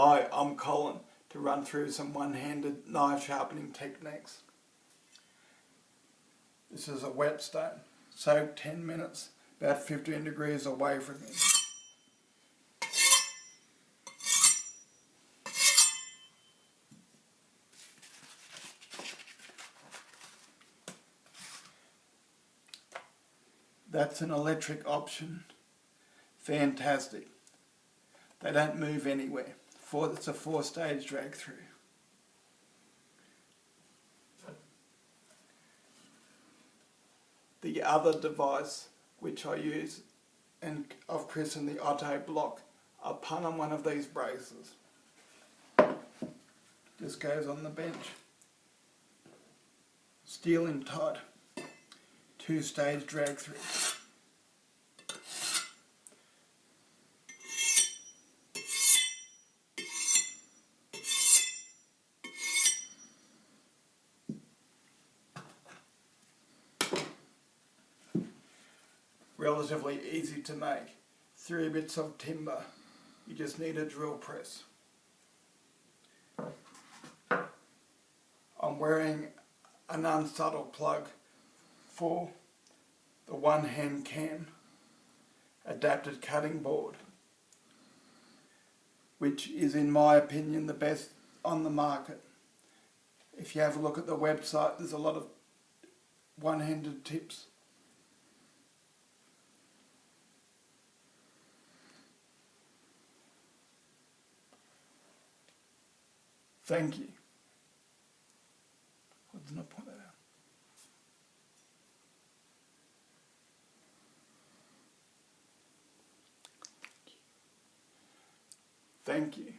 Hi, I'm Colin to run through some one-handed knife sharpening techniques. This is a whetstone. Soak 10 minutes, about 15 degrees away from it. That's an electric option. Fantastic. They don't move anywhere. It's a 4-stage drag through. The other device which I use, and I've christened the Otto block, I pun on one of these braces. Just goes on the bench. Steel in tight. 2-stage drag through. Relatively easy to make. 3 bits of timber. You just need a drill press. I'm wearing an unsubtle plug for the one-hand cam adapted cutting board, which is in my opinion the best on the market. If you have a look at the website, there's a lot of one-handed tips. Thank you. I did not point that out. Thank you.